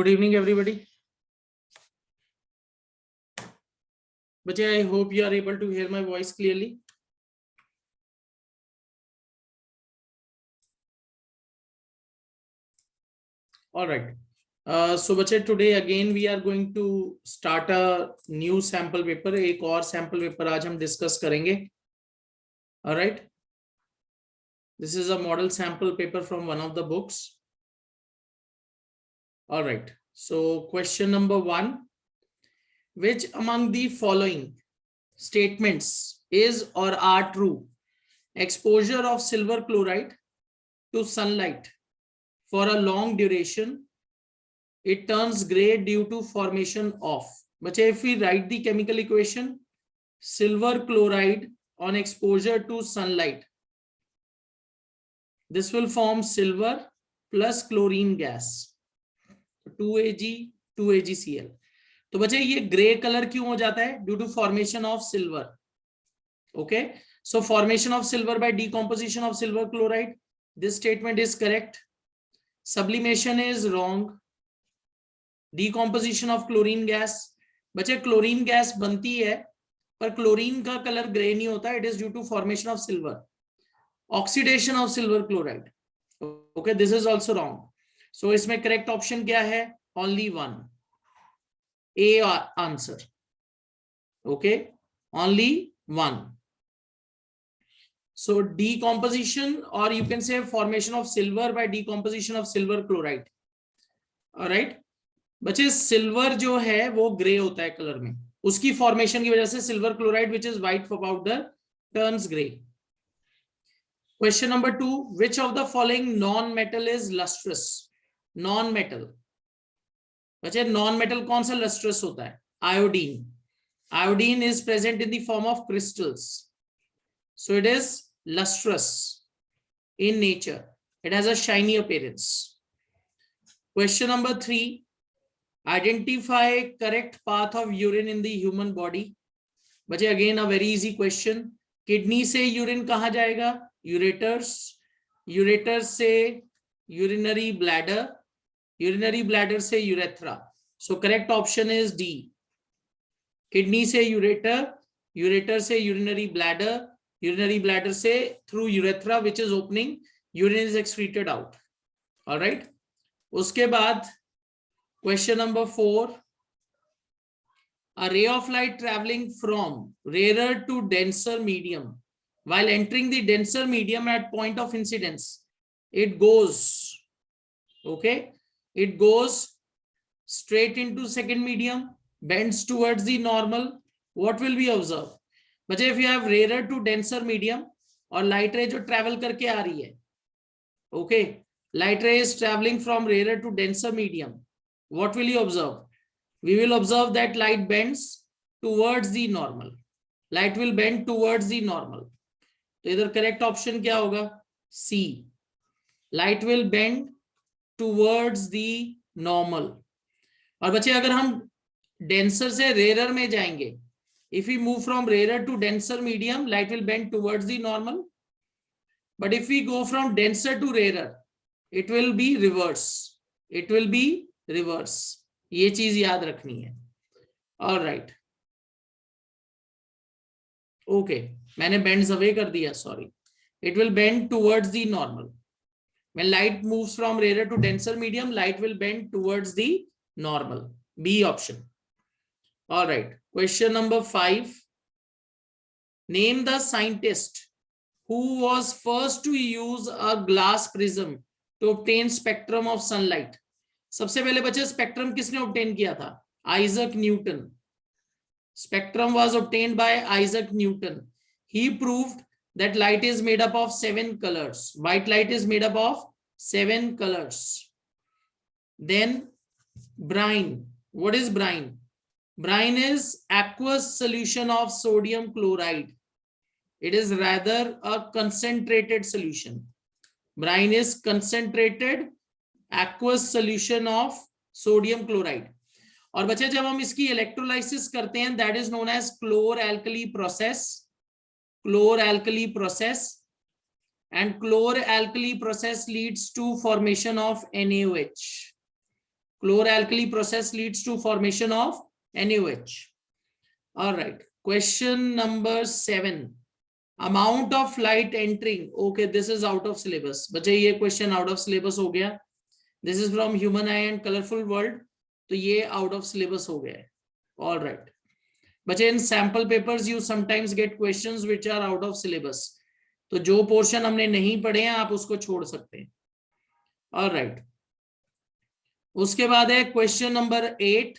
Good evening, everybody. But I hope you are able to hear my voice clearly. All right. So बच्चे today again we are going to start a new sample paper. एक और sample paper आज हम discuss करेंगे. All right. This is a model sample paper from one of the books. All right. So question number 1. Which among the following statements is or are true? Exposure of silver chloride to sunlight for a long duration, it turns gray due to formation of. But if we write the chemical equation, silver chloride on exposure to sunlight, this will form silver plus chlorine gas, 2Ag, 2AgCl. तो बच्चे ये grey colour क्यों हो जाता है? Due to formation of silver. Okay, so formation of silver by decomposition of silver chloride. This statement is correct. Sublimation is wrong. Decomposition of chlorine gas. बच्चे chlorine gas बनती है पर क्लोरीन का colour grey नहीं होता. It is due to formation of silver. Oxidation of silver chloride. Okay, this is also wrong. So इसमें correct option क्या है? Only one. A answer. Okay, only one. So decomposition, or you can say formation of silver by decomposition of silver chloride. All right, बच्चे silver जो है वो grey होता है colour में, उसकी फॉर्मेशन की वजह से silver chloride which is white powder turns grey. Question number 2. Which of the following non metal is lustrous? Non metal बच्चे नॉन मेटल कौन सा लस्ट्रस होता है? Iodine. Iodine is present in the form of crystals, so it is lustrous in nature. It has a shiny appearance. Question number 3. Identify correct path of urine in the human body. बच्चे again a very easy question. Kidney से urine कहाँ जाएगा? Ureters. Ureters से urinary bladder. Urinary bladder से urethra. So correct option is D. Kidney से ureter, ureter से urinary bladder, urinary bladder से through urethra which is opening, urine is excreted out. All right. उसके बाद question number 4. A ray of light traveling from rarer to denser medium, while entering the denser medium at point of incidence, it goes, okay, it goes straight into second medium, bends towards the normal. What will we observe? बच्चे if you have rarer to denser medium और light ray जो travel करके आ रही है, okay, light ray is traveling from rarer to denser medium, what will you observe? We will observe that light bends towards the normal. Light will bend towards the normal. तो इधर correct option क्या होगा? C. Light will bend towards the normal. और बच्चे अगर हम denser से rarer में जाएंगे, if we move from rarer to denser medium, light will bend towards the normal. But if we go from denser to rarer, it will be reverse. It will be reverse. ये चीज याद रखनी है. All right. Okay. मैंने bends away कर दिया. Sorry. It will bend towards the normal. When light moves from rarer to denser medium, light will bend towards the normal. B option. All right. Question number 5. Name the scientist who was first to use a glass prism to obtain spectrum of sunlight. सबसे पहले बच्चे spectrum किसने obtain किया था? Isaac Newton. Spectrum was obtained by Isaac Newton. He proved that light is made up of 7 colors. White light is made up of 7 colors. Then brine. What is brine? Brine is aqueous solution of sodium chloride. It is rather a concentrated solution. Brine is concentrated aqueous solution of sodium chloride. और बच्चे जब हम इसकी electrolysis करते हैं, that is known as chlor-alkali process. Chlor-alkali process. And chlor-alkali process leads to formation of NaOH. Chloralkali process leads to formation of NaOH. All right, question number 7. Amount of light entering. Okay, this is out of syllabus. बच्चे ये question out of syllabus हो गया. This is from Human Eye and Colorful World. तो ये out of syllabus हो गया है. All right. बच्चे in sample papers you sometimes get questions which are out of syllabus. तो जो portion हमने नहीं पढ़े हैं आप उसको छोड़ सकते हैं. All right. उसके बाद है question number 8.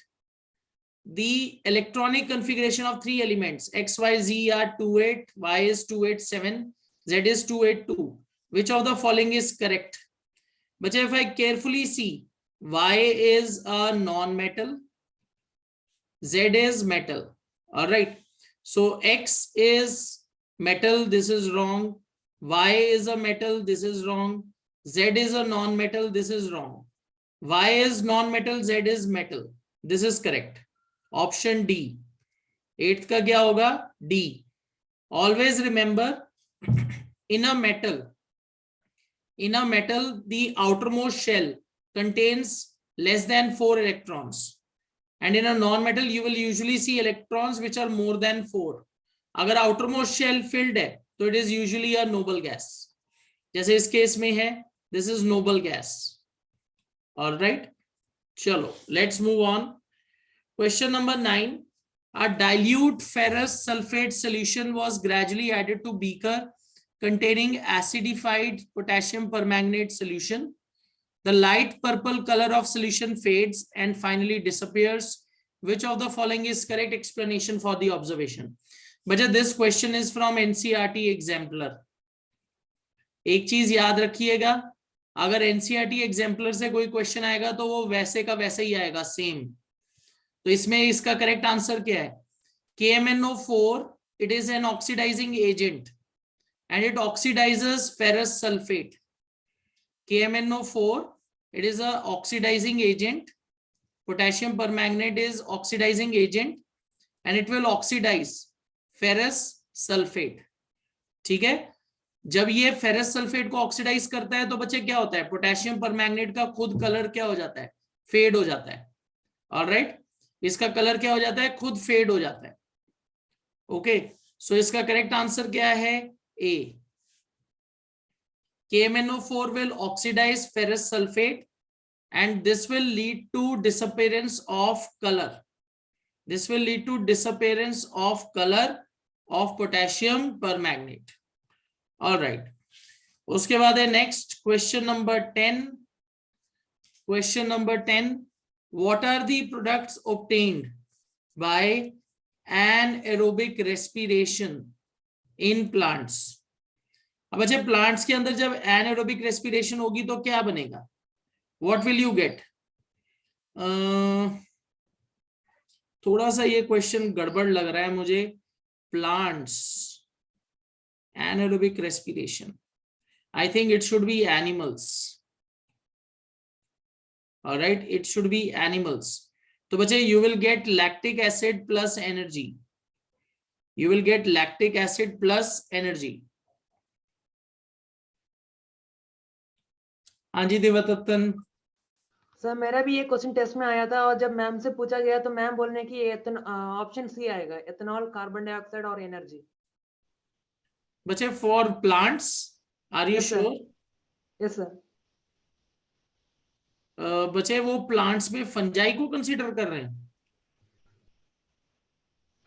The electronic configuration of three elements x, y, z are 28, y is 287, z is 282. Which of the following is correct? But if I carefully see, y is a non-metal, z is metal. All right. So x is metal, this is wrong. Y is a metal, this is wrong. Z is a non-metal, this is wrong. Y is non-metal, Z is metal. This is correct. Option D. 8th का क्या होगा? D. Always remember, in a metal, the outermost shell contains less than 4 electrons. And in a non-metal, you will usually see electrons which are more than 4. अगर outermost shell filled है, तो it is usually a noble gas. जैसे इस case में है, this is noble gas. All right. चलो, let's move on. Question number 9. A dilute ferrous sulfate solution was gradually added to beaker containing acidified potassium permanganate solution. The light purple color of solution fades and finally disappears. Which of the following is correct explanation for the observation? But this question is from NCERT exemplar. एक चीज याद रखिएगा, अगर NCERT exemplar से कोई question आएगा तो वो वैसे का वैसे ही आएगा, सेम. तो इसमें इसका करेक्ट आंसर क्या है? KMnO4, it is an oxidizing agent and it oxidizes ferrous sulfate. KMnO4, it is a oxidizing agent. Potassium permanganate is oxidizing agent and it will oxidize ferrous sulfate. ठीक है. जब ये ferrous sulphate को oxidise करता है तो बच्चे क्या होता है? पोटेशियम परमैंगनेट का खुद कलर क्या हो जाता है? फेड हो जाता है. ऑलराइट, इसका कलर क्या हो जाता है? खुद फेड हो जाता है. ओके, सो इसका करेक्ट आंसर क्या है? ए. KMnO4 will oxidize ferrous sulfate and this will lead to disappearance of color. This will lead to disappearance of color of potassium permanganate. All right. उसके बाद है next question number 10. Question number 10. What are the products obtained by anaerobic respiration in plants? अब अच्छा, plants के अंदर जब anaerobic respiration होगी तो क्या बनेगा? What will you get? थोड़ा सा ये क्वेश्चन गड़बड़ लग रहा है मुझे. Plants, anaerobic respiration. I think it should be animals. All right, it should be animals. तो बच्चे you will get lactic acid plus energy. You will get lactic acid plus energy. हाँ जी देवदत्तन. सर मेरा भी ये क्वेश्चन टेस्ट में आया था और जब मैम से पूछा गया तो मैम बोलने की ऑप्शन सी आएगा, एथेनॉल, कार्बन डाइऑक्साइड और एनर्जी. बच्चे for plants, are you sure? Yes sir. बच्चे वो प्लांट्स में फंजाई को कंसीडर कर रहे हैं.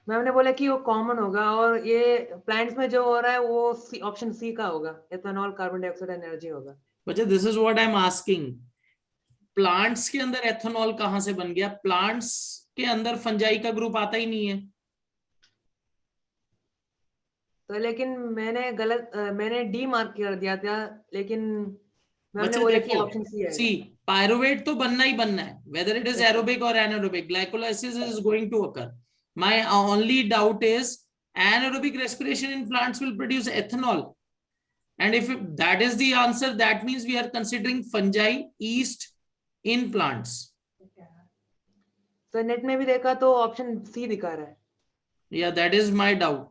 मैम ने बोला कि वो कॉमन होगा और ये प्लांट्स में जो हो रहा है वो ऑप्शन सी का होगा, एथेनॉल, कार्बन डाइऑक्साइड, एनर्जी होगा. बच्चे this is what I am asking. Plants के अंदर एथेनॉल कहां से बन गया? प्लांट्स के अंदर फंजाई का ग्रुप आता ही नहीं है. तो लेकिन मैंने डी मार्क कर दिया था, लेकिन मैंने बोला कि ऑप्शन सी है. सी, पायरुवेट तो बनना ही बनना है, whether it is aerobic or anaerobic. Glycolysis is going to occur. My only doubt is anaerobic respiration in plants will produce ethanol, and if that is the answer, that means we are considering fungi, yeast in plants. तो net में भी देखा तो option C दिखा रहा है. Yeah, that is my doubt.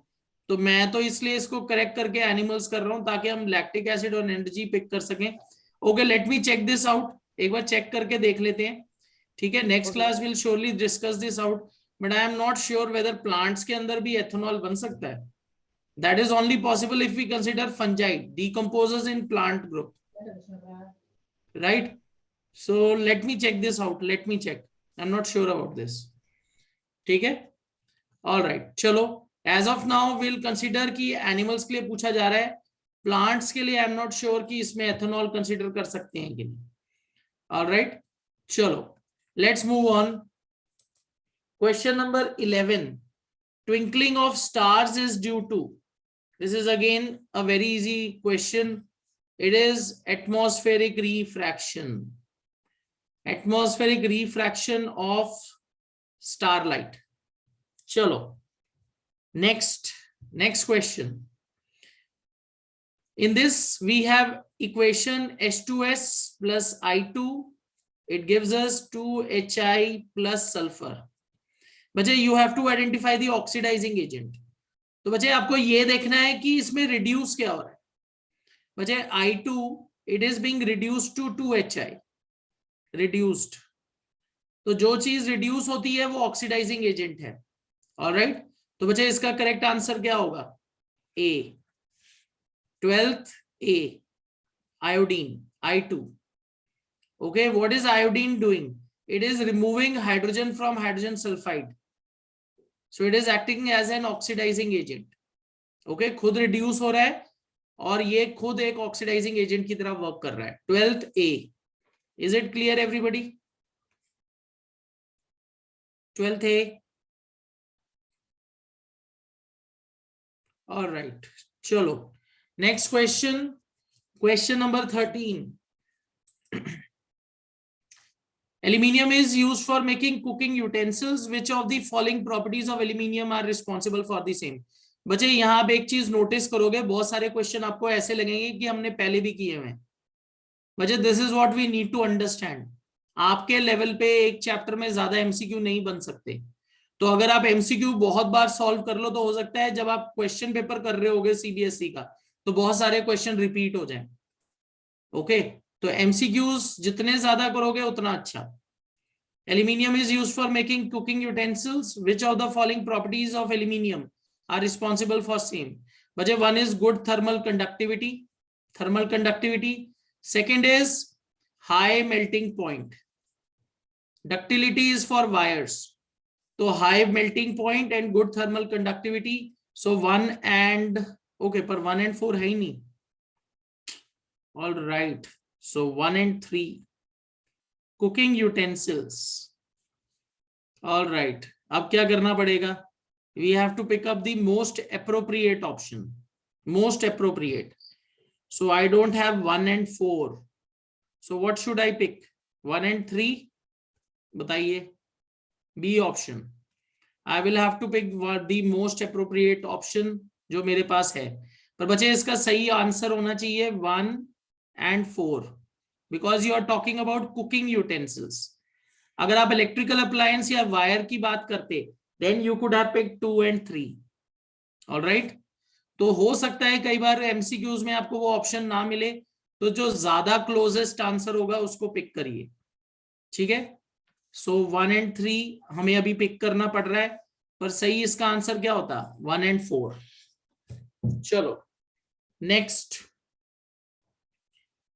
तो मैं तो इसलिए इसको करेक्ट करके एनिमल्स कर रहा हूं ताकि हम लैक्टिक एसिड और एनर्जी पिक कर सकें. Okay, let me check this out. एक बार चेक करके देख लेते हैं. ठीक है, next Okay. Class will surely discuss this out, but I am not sure whether plants के अंदर भी एथेनॉल बन सकता है. That is only possible if we consider fungi decomposers in plant group, right? So let me check this out. Let me check. I'm not sure about this. ठीक है, all right. चलो, as of now we'll consider कि animals के लिए पूछा जा रहा है. Plants के लिए I'm not sure कि इसमें ethanol consider कर सकते हैं कि नहीं. All right. चलो, let's move on. Question number 11. Twinkling of stars is due to. This is again a very easy question. It is atmospheric refraction. Atmospheric refraction of starlight. Chalo, next question. In this we have equation H2S plus I2, it gives us 2Hi plus sulfur. बच्चे you have to identify the oxidizing agent. तो बच्चे आपको ये देखना है कि इसमें reduce क्या हो रहा है. बच्चे I2 it is being reduced to 2Hi, reduced. तो जो चीज रिड्यूस होती है वो ऑक्सीडाइजिंग एजेंट है. ऑलराइट, तो बच्चे इसका करेक्ट आंसर क्या होगा? A, 12th A, iodine, I2. Okay, what is iodine doing? It is removing hydrogen from hydrogen sulphide, so it is acting as an oxidizing agent. Okay, खुद reduce हो रहा है और ये खुद एक ऑक्सीडाइजिंग एजेंट की तरह वर्क कर रहा है. 12th A. Is it clear everybody? 12th A. All right. Chalo. Next question. Question number 13. Aluminium is used for making cooking utensils. Which of the following properties of aluminium are responsible for the same? बच्चे यहाँ आप एक चीज notice करोगे, बहुत सारे question आपको ऐसे लगेंगे कि हमने पहले भी किए हुए हैं. बच्चे this is what we need to understand. आपके लेवल पे एक चैप्टर में ज्यादा एमसीक्यू नहीं बन सकते. तो अगर आप एमसीक्यू बहुत बार सॉल्व कर लो तो हो सकता है जब आप क्वेश्चन पेपर कर रहे होगे सीबीएसई का तो बहुत सारे क्वेश्चन रिपीट हो जाएं. ओके, तो एमसीक्यूज जितने ज्यादा करोगे उतना अच्छा. Aluminium is used for making cooking utensils. Which of the following properties of aluminium are responsible for same? बच्चे one is good thermal conductivity. Second is high melting point. Ductility is for wires. तो high melting point and good thermal conductivity. So 1 and okay, पर 1 and 4 है ही नहीं. All right, so 1 and 3 cooking utensils. All right, अब क्या करना पड़ेगा? We have to pick up the most appropriate option. Most appropriate. So I don't have 1 and 4. So what should I pick? 1 and 3 बताइए. B option. I will have to pick the most appropriate option जो मेरे पास है. पर बच्चे इसका सही answer होना चाहिए 1 and 4 because you are talking about cooking utensils. अगर आप इलेक्ट्रिकल अप्लायंस या वायर की बात करते then you could have picked 2 and 3. All right? तो हो सकता है कई बार एमसीक्यूज में आपको वो ऑप्शन ना मिले, तो जो ज्यादा क्लोजेस्ट आंसर होगा उसको पिक करिए. ठीक है, सो 1 and 3 हमें अभी पिक करना पड़ रहा है, पर सही इसका आंसर क्या होता? 1 and 4. चलो next.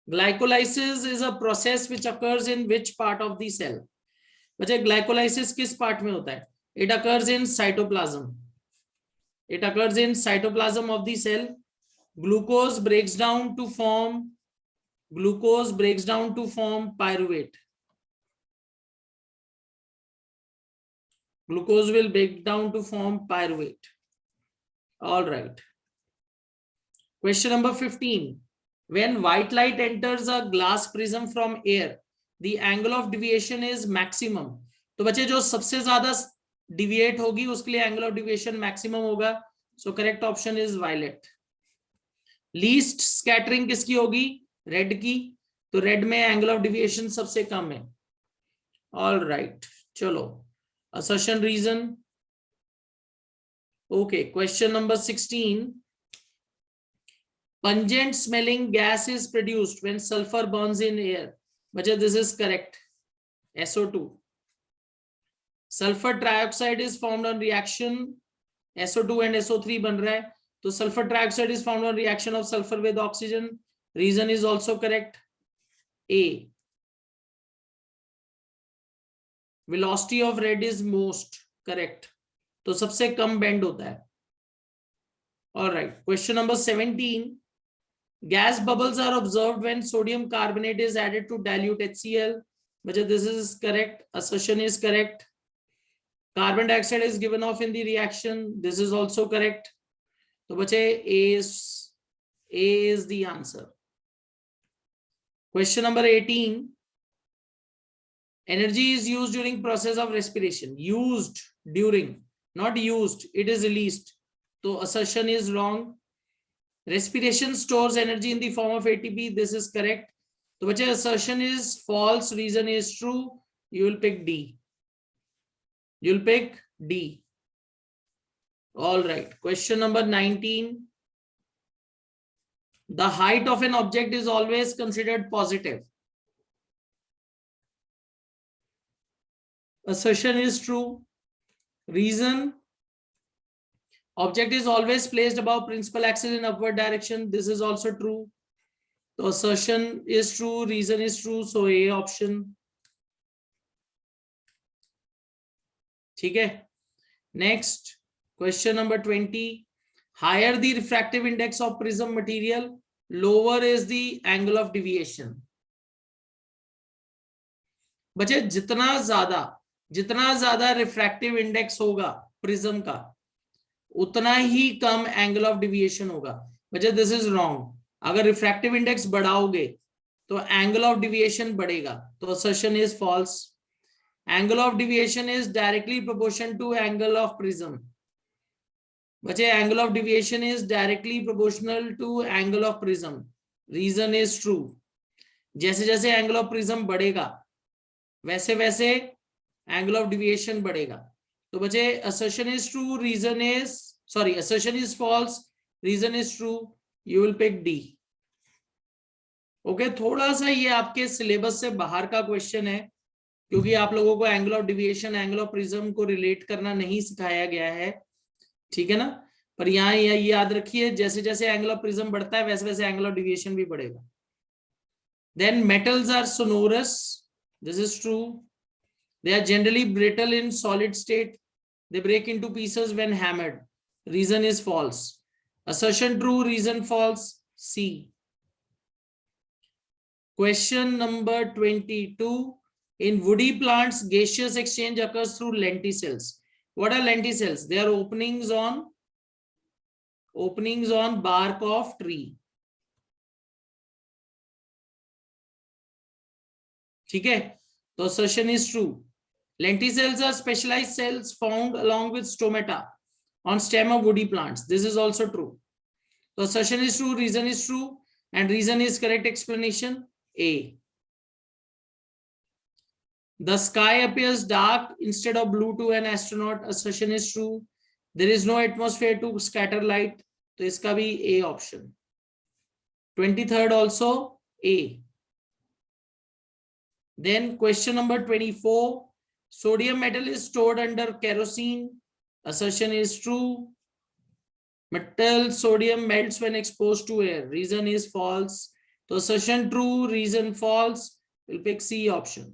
Glycolysis is a process which occurs in which part of the cell? बच्चे ग्लाइकोलाइसिस किस पार्ट में होता है? It occurs in cytoplasm. It occurs in cytoplasm of the cell. Glucose breaks down to form pyruvate. Glucose will break down to form pyruvate. All right. Question number 15. When white light enters a glass prism from air, the angle of deviation is maximum. तो बच्चे जो सबसे ज्यादा deviate होगी उसके लिए angle of deviation maximum होगा. So correct option is violet. Least scattering किसकी होगी? रेड की. तो रेड में एंगल ऑफ डिविएशन सबसे कम है. ऑल राइट, चलो. Assertion reason. Okay, question number 16. Pungent smelling gas is produced when sulfur burns in air. But this is correct. SO2. Sulphur trioxide is found on reaction, SO2 and SO3 बन रहा है, तो sulphur trioxide is found on reaction of sulphur with oxygen, reason is also correct A. Velocity of red is most correct, तो सबसे कम bend होता है. Alright, question number 17. Gas bubbles are observed when sodium carbonate is added to dilute HCl. But this is correct. Assertion is correct. Carbon dioxide is given off in the reaction. This is also correct. So bache A is the answer. Question number 18. Energy is used during process of respiration. Used during, not used. It is released. So assertion is wrong. Respiration stores energy in the form of ATP. This is correct. So bache assertion is false, reason is true. You will pick D. You'll pick D. All right. Question number 19. The height of an object is always considered positive. Assertion is true. Reason: object is always placed above principal axis in upward direction. This is also true. So assertion is true, reason is true. So A option. ठीक है. Next, question number 20. Higher the refractive index of prism material, lower is the angle of deviation. बच्चे जितना ज्यादा refractive index होगा prism का, उतना ही कम एंगल ऑफ डिविएशन होगा. बच्चे दिस इज रॉन्ग. अगर रिफ्रैक्टिव इंडेक्स बढ़ाओगे तो एंगल ऑफ डिविएशन बढ़ेगा. तो assertion is false. Angle of deviation is directly proportional to angle of prism. बच्चे angle of deviation is directly proportional to angle of prism. Reason is true. जैसे जैसे angle of prism बढ़ेगा वैसे वैसे angle of deviation बढ़ेगा. तो बच्चे assertion is true, reason is assertion is false, reason is true. You will pick D. Okay, थोड़ा सा ये आपके सिलेबस से बाहर का क्वेश्चन है क्योंकि आप लोगों को angle of deviation, angle of prism को रिलेट करना नहीं सिखाया गया है. ठीक है ना. पर यहाँ याद रखिए, जैसे जैसे एंगल ऑफ प्रिज्म बढ़ता है वैसे वैसे एंगल ऑफ डिविएशन भी बढ़ेगा. Then metals are sonorous. This is true. They are generally brittle in solid state. They break into pieces when hammered. Reason is false. Assertion true, reason false. C. Question number 22. In woody plants, gaseous exchange occurs through lenticels. What are lenticels? They are openings on bark of tree. ठीक है. तो assertion is true. Lenticels are specialized cells found along with stomata on stem of woody plants. This is also true. So assertion is true, reason is true, and reason is correct explanation. A. The sky appears dark instead of blue to an astronaut. Assertion is true. There is no atmosphere to scatter light. तो इसका भी A option. 23rd also A. Then question number 24. Sodium metal is stored under kerosene. Assertion is true. Metal sodium melts when exposed to air. Reason is false. So assertion true, reason false. We'll pick C option.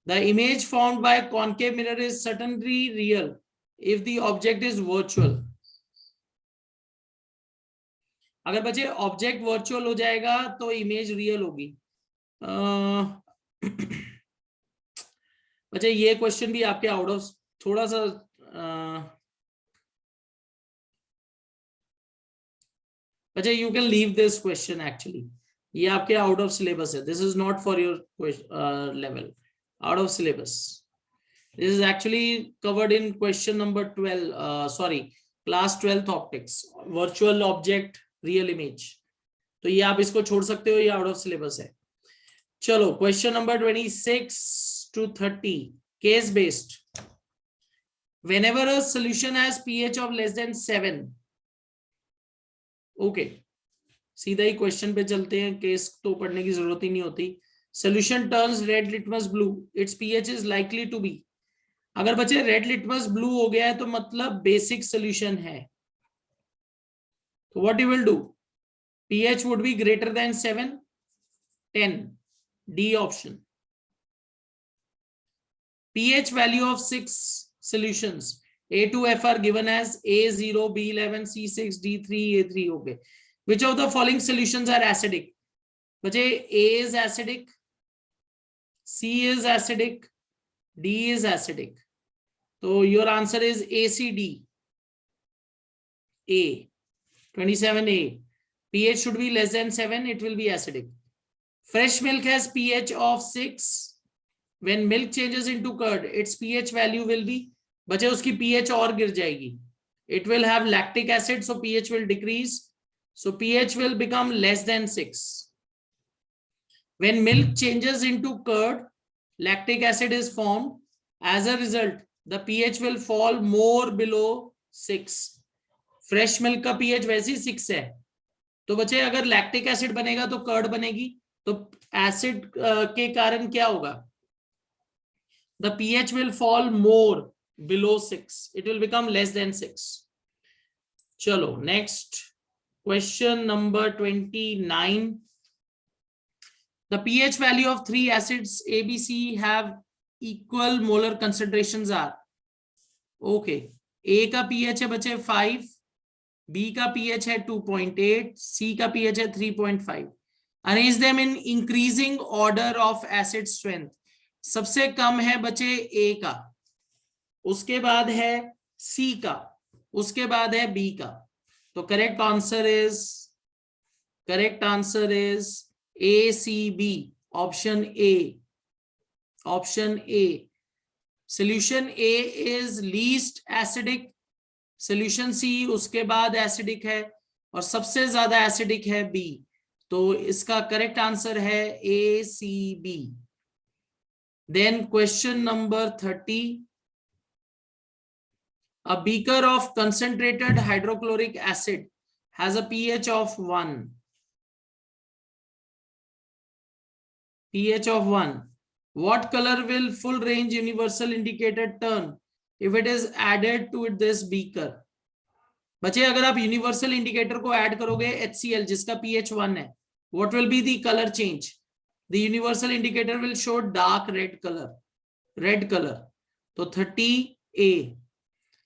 The image formed by concave mirror is certainly real if the object is virtual. अगर बच्चे object virtual हो जाएगा तो image real होगी. बच्चे ये question भी आपके आउट ऑफ थोड़ा सा बच्चे you can leave this question. Actually ये आपके आउट ऑफ सिलेबस है. This is not for your level. Out of syllabus. This is actually covered in question number 12 class 12th optics. Virtual object, real image. तो ये आप इसको छोड़ सकते हो, ये आउट ऑफ सिलेबस है. चलो question number 26 to 30, case based. Whenever a solution has pH of less than 7, okay, सीधा ही क्वेश्चन पे चलते हैं. केस तो पढ़ने की जरूरत ही नहीं होती. solution turns red litmus blue, its pH is likely to be. अगर बच्चे रेड लिटमस ब्लू हो गया है तो मतलब बेसिक सोल्यूशन है. तो what you will do? pH would be greater than 7, 10. D option. pH value of 6 solutions A2F are given as A0, B11, C6, D3, A3. Okay. Which of the following solutions are acidic? बच्चे A is acidic, C is acidic, D is acidic. So your answer is ACD. A. 27A. pH should be less than 7. It will be acidic. Fresh milk has pH of 6. When milk changes into curd, its pH value will be, बच्चे उसकी pH और गिर जाएगी. It will have lactic acid, so pH will decrease. So pH will become less than 6. When milk changes into curd, lactic acid is formed. As a result, the pH will fall more below 6. Fresh milk का pH वैसे ही 6 है. तो बच्चे अगर lactic acid बनेगा तो curd बनेगी. तो acid के कारण क्या होगा? The pH will fall more below 6. It will become less than 6. Chalo, next question number 29. The pH value of 3 acids A, B, C have equal molar concentrations are. Okay. A का pH है बच्चे 5, B का pH है 2.8, C का pH है 3.5. Arrange them in increasing order of acid strength. सबसे कम है बच्चे A का, उसके बाद है C का, उसके बाद है B का. तो correct answer is ACB, option A. Option A. Solution A is least acidic. Solution C उसके बाद acidic है और सबसे ज्यादा acidic है B. तो इसका correct answer है ACB. Then question number 30. A beaker of concentrated hydrochloric acid has a pH of 1. pH of 1. What color will full range universal indicator turn if it is added to this beaker? बच्चे अगर आप universal indicator को add करोगे HCl जिसका pH 1 है, what will be the color change? The universal indicator will show dark red color. Red color. तो 30A.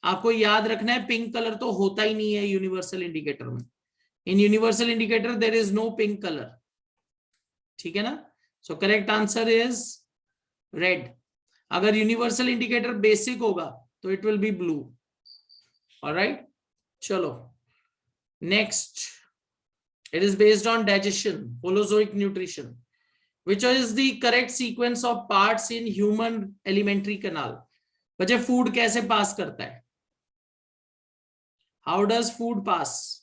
आपको याद रखना है पिंक कलर तो होता ही नहीं है यूनिवर्सल इंडिकेटर में. In universal indicator there is no pink colour. ठीक है ना? So correct answer is red. अगर यूनिवर्सल इंडिकेटर बेसिक होगा तो it will be blue. Alright, चलो next. It is based on digestion, holozoic nutrition. Which is the correct sequence of parts in human alimentary canal? बच्चे food कैसे पास करता है? How does food pass?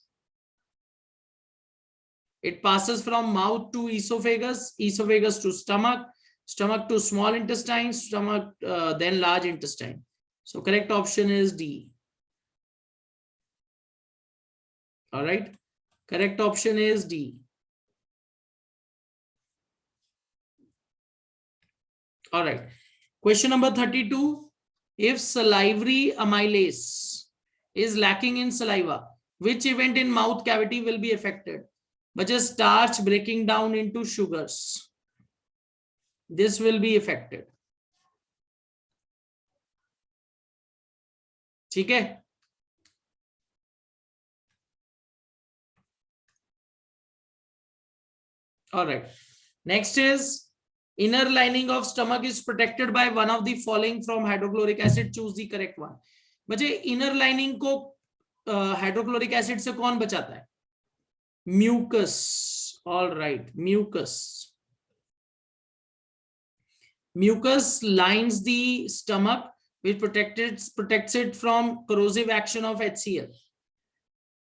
It passes from mouth to esophagus, esophagus to stomach, stomach to small intestine, stomach then large intestine. So correct option is D. All right, correct option is D. All right, question number 32. If salivary amylase is lacking in saliva, which event in mouth cavity will be affected? But just starch breaking down into sugars. This will be affected. ठीक है? All right. Next is inner lining of stomach is protected by one of the following from hydrochloric acid. Choose the correct one. बच्चे inner lining को hydrochloric acid से कौन बचाता है? Mucus. All right, mucus. Mucus lines the stomach, which protects it from corrosive action of HCl.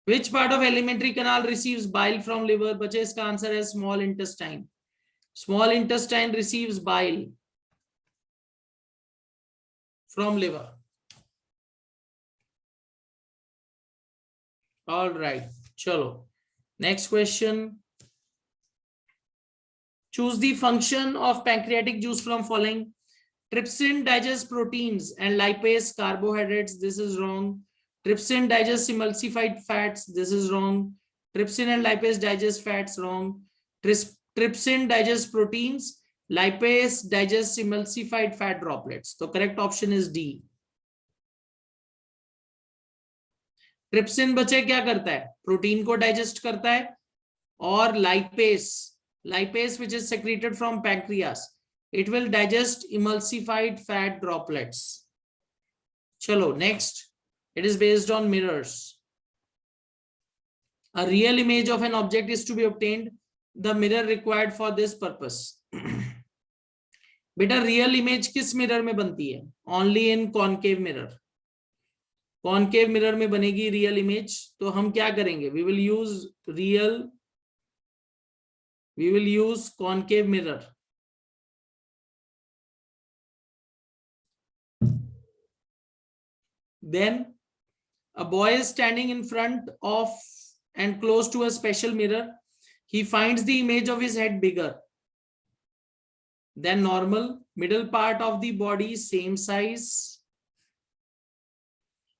Which part of alimentary canal receives bile from liver? बच्चे इसका answer है small intestine. Small intestine receives bile from liver. All right, chalo. Next question. choose the function of pancreatic juice from following. Trypsin digests proteins and lipase carbohydrates. This is wrong. Trypsin digests emulsified fats. This is wrong. Trypsin and lipase digest fats. Wrong. Trypsin digests proteins. Lipase digests emulsified fat droplets. So correct option is D. Trypsin बचे क्या करता है? Protein को digest करता है, और lipase which is secreted from pancreas, it will digest emulsified fat droplets. चलो next, it is based on mirrors. A real image of an object is to be obtained. The mirror required for this purpose. बेटा real image किस mirror में बनती है? Only in concave mirror. Concave mirror में बनेगी real image. तो हम क्या करेंगे? We will use concave mirror. Then a boy is standing in front of and close to a special mirror. He finds the image of his head bigger than normal, middle part of the body same size,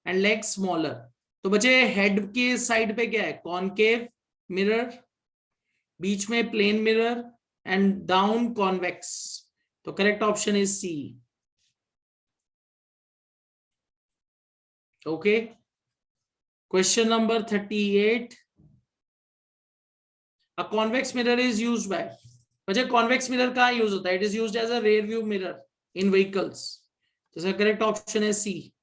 and legs smaller. तो बचे head के side पे क्या है? Concave mirror, बीच में plane mirror, and down convex. तो correct option is C. Okay, question number 38. A convex mirror is used by. बचे कॉन्वेक्स मिरर कहाँ यूज होता है? It is used as a rear view mirror in vehicles. तो correct option है C.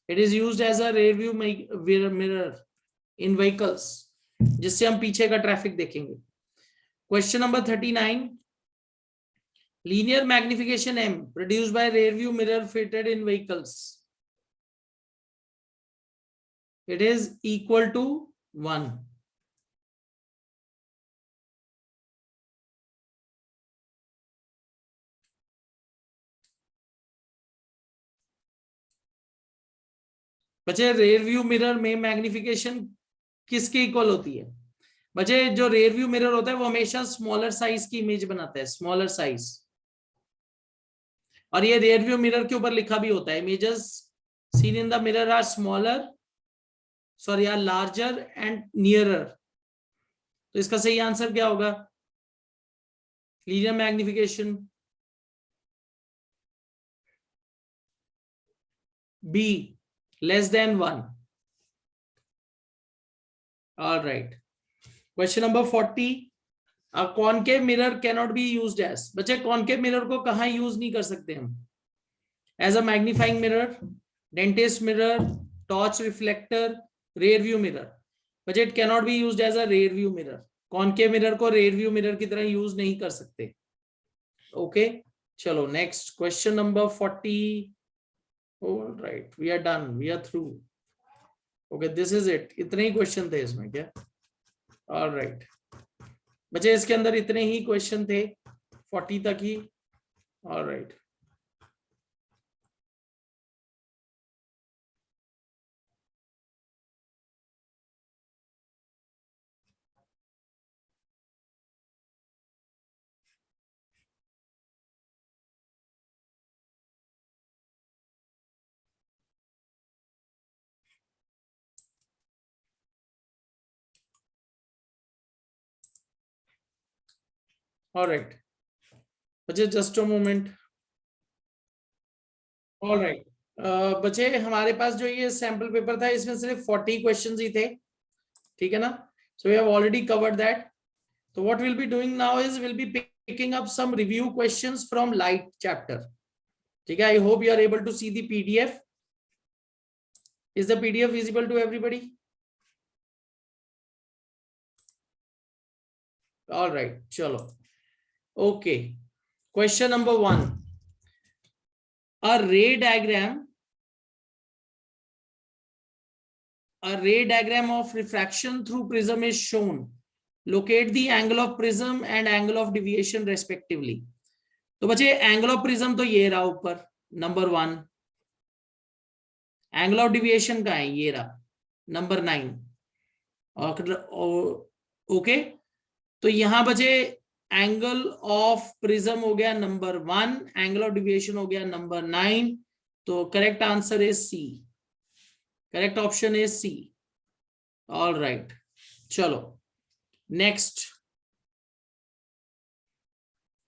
It is used as a rear view mirror in vehicles, जिससे हम पीछे का ट्रैफिक देखेंगे. Question number 39. Linear magnification M produced by rear view mirror fitted in vehicles. It is equal to 1. बचे rare view mirror में magnification किसके equal होती है? बचे जो रेयर व्यू मिरर होता है वो हमेशा स्मॉलर साइज की इमेज बनाता है, स्मॉलर साइज. और ये रेयर व्यू मिरर के ऊपर लिखा भी होता है, images seen in the mirror are smaller, sorry are larger and nearer. तो इसका सही आंसर क्या होगा? Linear magnification B, less than 1. All right. Question number 40. A concave mirror cannot be used as. बच्चे concave mirror को कहाँ use नहीं कर सकते हम? As a magnifying mirror, dentist mirror, torch reflector, rear view mirror. बच्चे it cannot be used as a rear view mirror. Concave mirror को rear view mirror की तरह यूज नहीं कर सकते. Okay. चलो next question number 40. All right, we are done. We are through. Okay, this is it. इतने ही question थे इसमें क्या? All right. बच्चे इसके अंदर इतने ही क्वेश्चन थे 40 तक ही. All right. All right. बच्चे just a moment. All right. बच्चे हमारे पास जो ये सैंपल पेपर था इसमें सिर्फ 40 क्वेश्चंस ही थे. ठीक है ना? So we have already covered that. So what we'll be doing now is we'll be picking up some review questions from light chapter. ठीक है? I hope you are able to see the PDF. Is the PDF visible to everybody? All right. Chalo. Okay. Question number 1. A ray diagram of refraction through prism is shown. Locate the angle of prism and angle of deviation respectively. तो बच्चे angle of prism तो ये रहा ऊपर, number 1. Angle of deviation का है ये रहा, number 9. Okay. तो यहां बचे एंगल ऑफ प्रिज्म हो गया नंबर 1, एंगल ऑफ डिविएशन हो गया नंबर 9. तो correct answer is C. Correct option is C. All right, चलो next.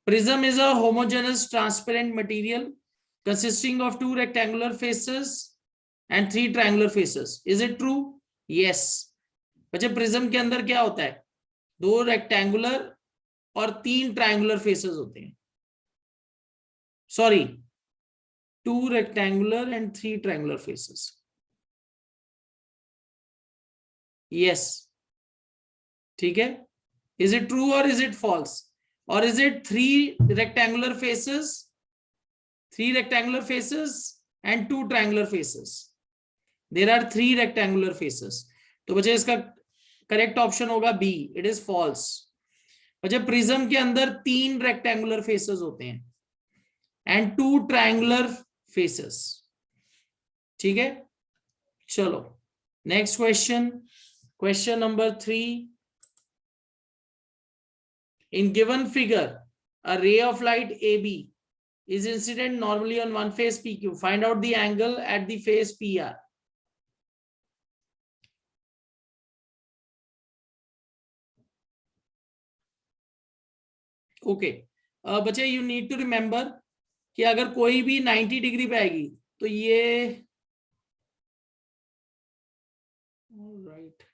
Prism is a homogeneous transparent material consisting of 2 rectangular faces and 3 triangular faces. Is it true? Yes. बच्चे prism के अंदर क्या होता है? 2 रेक्टेंगुलर और 3 triangular faces होते हैं. Sorry, 2 rectangular and 3 triangular faces. Yes, ठीक है. Is it true or is it false? Or is it 3 rectangular faces, 3 rectangular faces and 2 triangular faces? There are 3 rectangular faces. तो बच्चे इसका करेक्ट ऑप्शन होगा B. It is false. बच्चे prism के अंदर 3 rectangular faces होते हैं एंड 2 ट्रायंगुलर फेसेस. ठीक है, चलो next question. Question number 3. In given figure, a ray of light AB is incident normally on one face PQ. Find out the angle at the face PR. Okay. बच्चे you need to remember कि अगर कोई भी 90 degree पे आएगी तो ये right.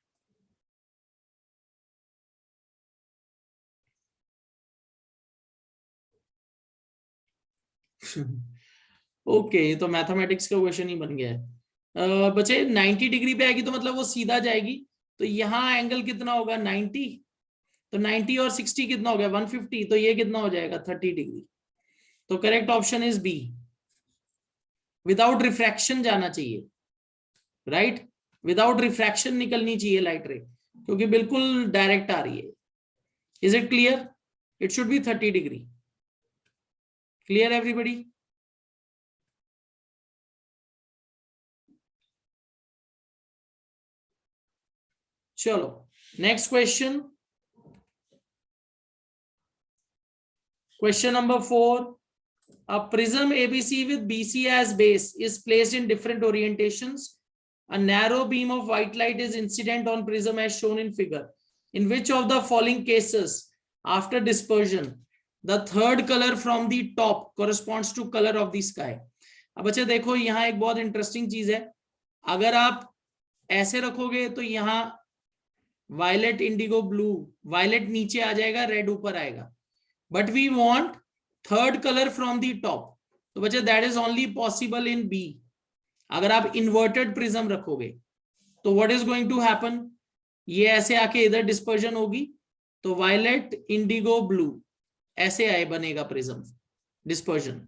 Okay, ये तो मैथमेटिक्स का क्वेश्चन ही बन गया है. बच्चे 90 डिग्री पे आएगी तो मतलब वो सीधा जाएगी. तो यहाँ एंगल कितना होगा? 90. तो 90 और 60 कितना हो गया? 150. तो ये कितना हो जाएगा? 30 डिग्री. तो correct option is B. Without refraction जाना चाहिए, राइट. विदाउट रिफ्रैक्शन निकलनी चाहिए लाइट रे, क्योंकि बिल्कुल डायरेक्ट आ रही है. Is it clear? It should B 30 degree. Clear everybody? चलो next question. Question number 4. A prism ABC with BC as base is placed in different orientations. A narrow beam of white light is incident on prism as shown in figure. In which of the following cases, after dispersion, the third color from the top corresponds to color of the sky? अब बच्चे देखो, यहाँ एक बहुत interesting चीज है. अगर आप ऐसे रखोगे तो यहाँ वायलेट, इंडिगो, ब्लू. वायलेट नीचे आ जाएगा, रेड ऊपर आएगा. But we want third colour from the top. तो बच्चे that is only possible in B. अगर आप इन्वर्टेड प्रिज्म रखोगे तो what is going to happen? ये ऐसे आके इधर डिस्पर्जन होगी, तो वायलेट, इंडिगो, ब्लू ऐसे आए बनेगा प्रिज्म डिस्पर्जन.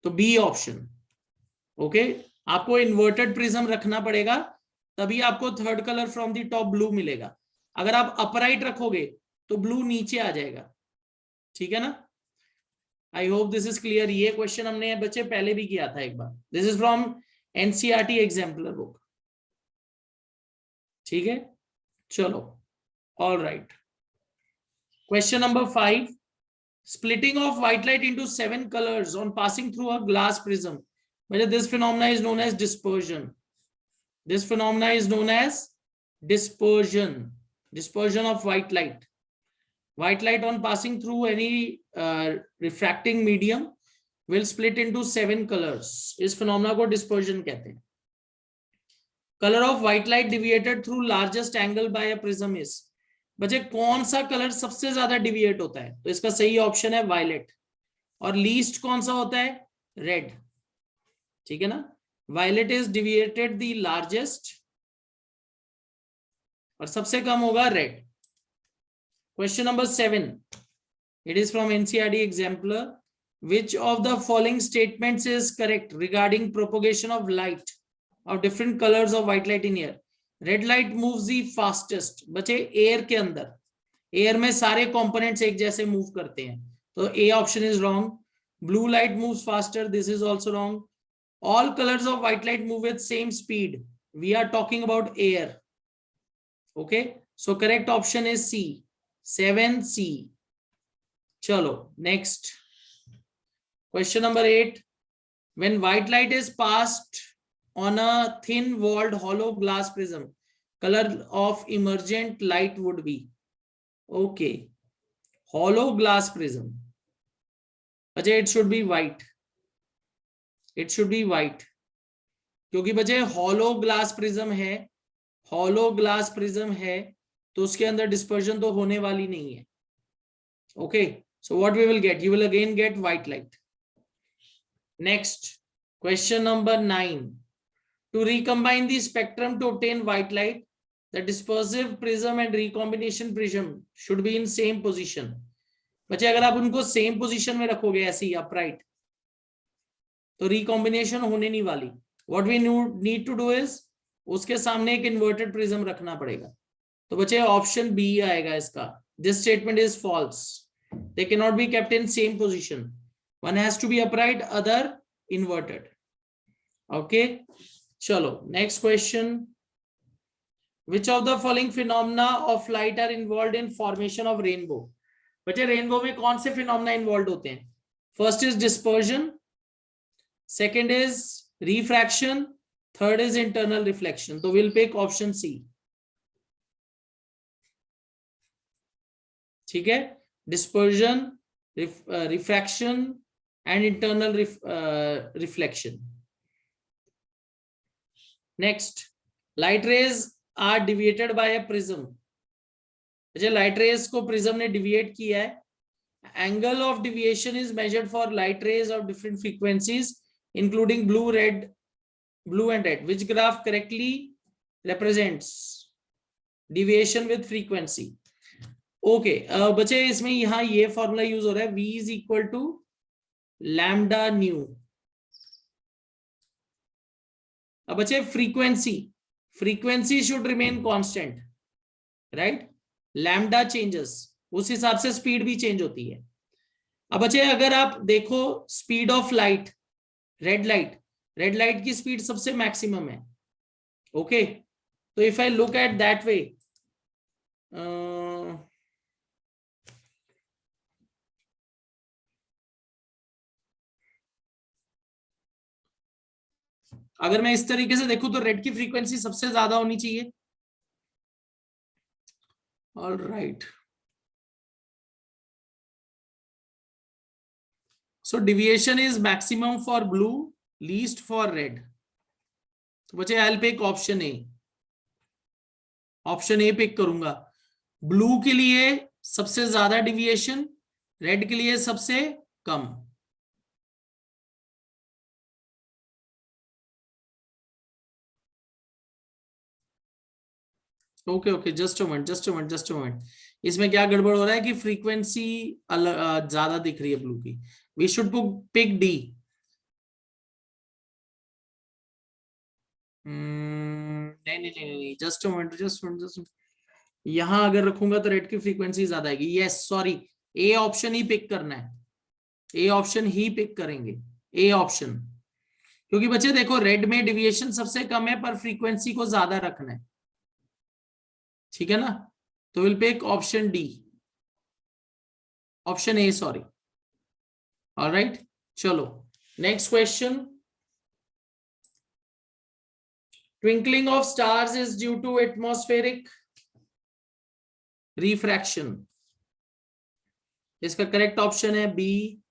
तो बी ऑप्शन. ओके, आपको इन्वर्टेड प्रिज्म रखना पड़ेगा, तभी आपको third colour from the top blue मिलेगा. अगर आप अपराइट रखोगे तो ब्लू नीचे आ जाएगा. ठीक है ना? I hope this is clear. ये क्वेश्चन हमने बच्चे पहले भी किया था एक बार. This is from NCERT exemplar book. ठीक है, चलो all right. Question number 5. Splitting of white light into 7 colors on passing through a glass prism. This phenomena is known as dispersion. This phenomena is known as dispersion. Dispersion of white light. White light on passing through any refracting medium will split into 7 colors. इस phenomena को dispersion कहते हैं. Color of white light deviated through largest angle by a prism is. बच्चे कौन सा colour सबसे ज्यादा deviate होता है? तो इसका सही ऑप्शन है वायलेट. और लीस्ट कौन सा होता है? रेड. ठीक है ना? Violet is deviated the largest और सबसे कम होगा red. Question number 7. It is from NCERT exemplar. Which of the following statements is correct regarding propagation of light of different colours of white light in air? Red light moves the fastest. बच्चे air के अंदर, air में सारे components एक जैसे move करते हैं, तो A option is wrong. Blue light moves faster. This is also wrong. All colours of white light move with same speed. We are talking about air. Okay, so correct option is C. 7C. चलो next question number 8. When white light is passed on a thin walled hollow glass prism, color of emergent light would be. Okay, hollow glass prism. बच्चे it should be white. It should be white. क्योंकि बच्चे hollow glass prism है, hollow glass prism है, तो उसके अंदर dispersion तो होने वाली नहीं है. Okay, so what we will get? You will again get white light. Next, question number 9. To recombine the spectrum to obtain white light, the dispersive prism and recombination prism should be in same position. बच्चे अगर आप उनको same position में रखोगे ऐसे ही upright, तो recombination होने नहीं वाली. What we need to do is उसके सामने एक इन्वर्टेड प्रिज्म रखना पड़ेगा. तो बच्चे ऑप्शन बी आएगा इसका. This statement is false. They can not be kept in same position. One has to be upright, other inverted. Okay, चलो next question. Which of the following phenomena of light are involved in formation of rainbow? बच्चे rainbow में कौन से phenomena involve होते हैं? First is dispersion, second is refraction, third is internal reflection. तो will pick option C. ठीक है, dispersion, refraction and internal reflection. Next, light rays are deviated by a prism. Light rays को prism ने deviate किया है. Angle of deviation is measured for light rays of different frequencies including blue and red. Which graph correctly represents deviation with frequency? Okay बच्चे, इसमें यहां ये formula use हो रहा है, v is equal to lambda nu. अब बच्चे frequency should remain constant, right? Lambda changes, उस हिसाब से स्पीड भी चेंज होती है. अब बच्चे अगर आप देखो speed of light, red light की स्पीड सबसे मैक्सिमम है. ओके, तो if I look at that way, अगर मैं इस तरीके से देखूं तो रेड की फ्रीक्वेंसी सबसे ज्यादा होनी चाहिए. All right, so deviation is maximum for blue, least for red. तो बच्चे I'll pick option A. Option A pick करूंगा. ब्लू के लिए सबसे ज्यादा डिविएशन, रेड के लिए सबसे कम. Okay, just a moment. इसमें क्या गड़बड़ हो रहा है कि फ्रीक्वेंसी ज्यादा दिख रही है ब्लू की. We should pick D. नहीं, जस्ट अ मोमेंट. यहां अगर रखूंगा तो रेड की फ्रीक्वेंसी ज्यादा आएगी. यस, सॉरी, ए ऑप्शन ही पिक करना है. ए ऑप्शन ही पिक करेंगे, ए ऑप्शन. क्योंकि बच्चे देखो रेड में डिविएशन सबसे कम है पर फ्रीक्वेंसी को ज्यादा रखना है. ठीक है ना? तो will pick option D, option A, sorry. Alright, चलो next question. Twinkling of stars is due to atmospheric refraction. इसका करेक्ट ऑप्शन है बी,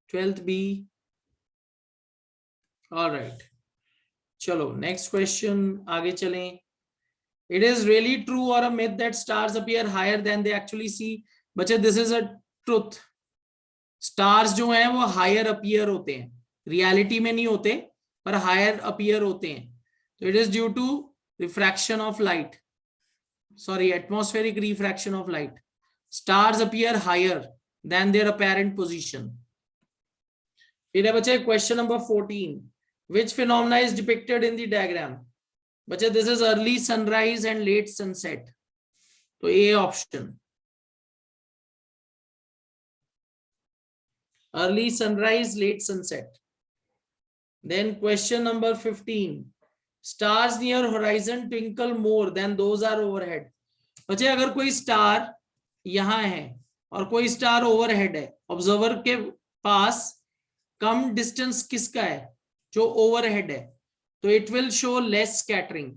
12th बी. ऑलराइट, चलो नेक्स्ट क्वेश्चन, आगे चलें. इट इज रियली ट्रू और a myth that stars appear higher than they actually see. बच्चे this is a truth. Stars जो हैं वो हायर अपीयर होते हैं, रियलिटी में नहीं होते पर हायर अपीयर होते हैं. तो it is due to refraction of light, sorry, atmospheric refraction of light. Stars appear higher than their apparent position. फिर है बच्चे question number 14. Which phenomena is depicted in the diagram? बच्चे this is early sunrise and late sunset. तो A option, early sunrise, late sunset. Then question number 15. Stars near horizon twinkle more than those are overhead. बच्चे अगर कोई star यहां है और कोई star overhead है, ऑब्जर्वर के पास कम डिस्टेंस किसका है? जो ओवरहेड है, तो it will show less scattering.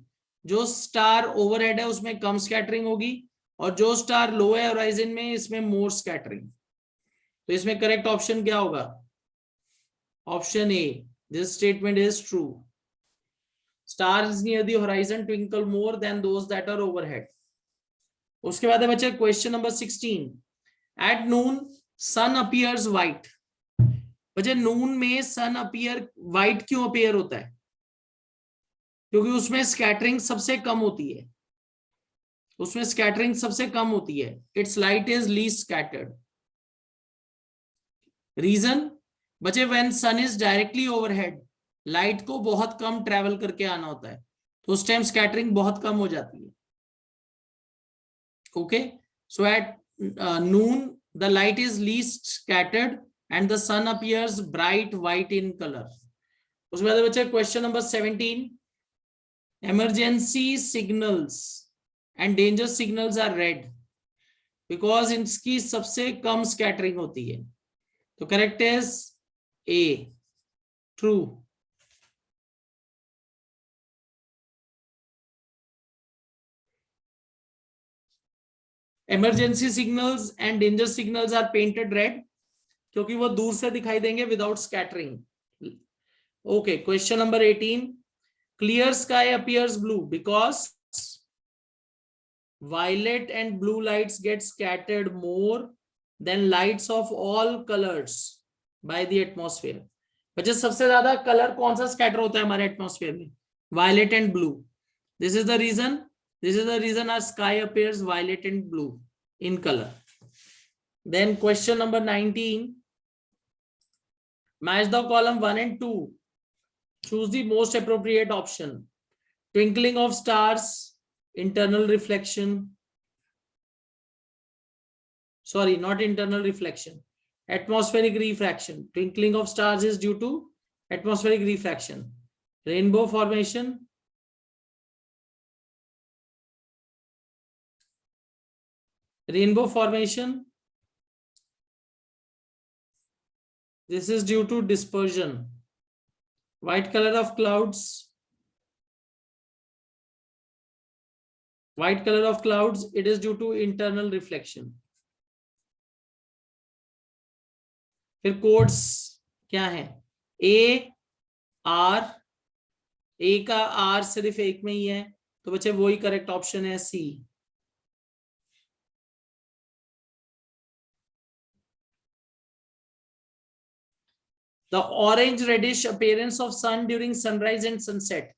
जो स्टार ओवरहेड है उसमें कम स्कैटरिंग होगी, और जो स्टार लो है होराइजन में, इसमें मोर स्कैटरिंग. तो इसमें करेक्ट ऑप्शन क्या होगा? Option A. This statement is true. Stars near the horizon twinkle more than those that are overhead. उसके बाद है बच्चे question number 16. At noon sun appears white. बच्चे नून में सन अपीयर व्हाइट क्यों अपीयर होता है? क्योंकि उसमें स्कैटरिंग सबसे कम होती है. उसमें स्कैटरिंग सबसे कम होती है. Its light is least scattered. Reason बच्चे, when sun is directly overhead, light को बहुत कम ट्रेवल करके आना होता है, तो उस टाइम स्कैटरिंग बहुत कम हो जाती है. Okay, so at noon the light is least scattered and the sun appears bright white in colour. उसके बाद बच्चे question number 17. Emergency signals and danger signals are red because इनकी सबसे कम स्कैटरिंग होती है. तो correct is A, true. Emergency signals and danger signals are painted red क्योंकि वो दूर से दिखाई देंगे without scattering. Okay, question number 18. Clear sky appears blue because violet and blue lights get scattered more than lights of all colors by the atmosphere. बच्चे सबसे ज्यादा colour कौन सा स्कैटर होता है हमारे एटमॉस्फेयर में? Violet and blue. This is the reason our sky appears violet and blue in color. Then question number 19. Match the column 1 and 2. Choose the most appropriate option. Twinkling of stars, internal reflection. Sorry, not internal reflection. Atmospheric refraction. Twinkling of stars is due to atmospheric refraction. Rainbow formation. Rainbow formation. This is due to dispersion. White color of clouds. White color of clouds, it is due to internal reflection. फिर codes क्या है? A R, ए का are सिर्फ एक में ही है, तो बच्चे वही करेक्ट ऑप्शन है, सी. The orange reddish appearance of sun during sunrise and sunset.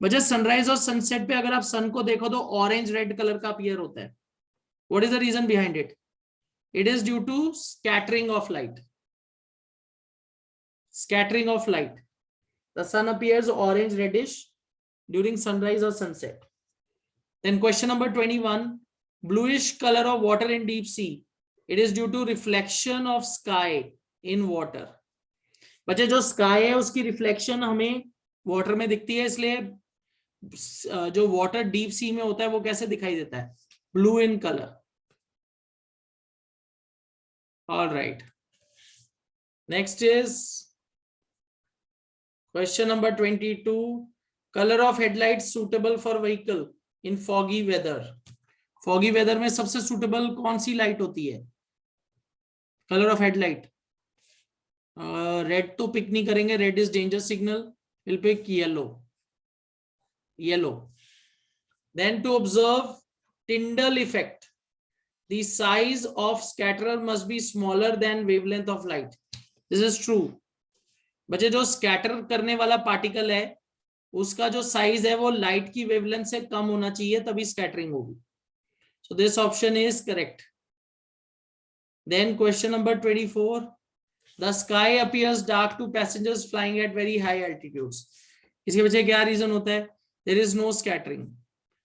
बच्चे सनराइज और सनसेट पे अगर आप सन को देखो तो ऑरेंज रेड कलर का अपीयर होता है. What is the reason behind it? It is due to scattering of light. Scattering of light. The sun appears orange reddish during sunrise or sunset. Then question number 21. Bluish color of water in deep sea. It is due to reflection of sky in water. बच्चे जो sky है उसकी reflection हमें water में दिखती है, इसलिए जो वाटर डीप सी में होता है वो कैसे दिखाई देता है? Blue in colour. All right, next is question number 22. Colour of headlight suitable for vehicle in foggy weather. Foggy weather में सबसे सुटेबल कौन सी लाइट होती है? Colour of headlight. रेड तो पिक नहीं करेंगे, red is danger signal. Will pick yellow. Then to observe Tyndall effect, the size of scatterer must be smaller than wavelength of light. This is true. बच्चे जो scatter करने वाला particle है उसका जो साइज है वो लाइट की वेवलेंथ से कम होना चाहिए, तभी स्कैटरिंग होगी. So this option is correct. Then question number 24. The sky appears dark to passengers flying at very high altitudes. इसके बच्चे क्या रीजन होता है? There is no scattering.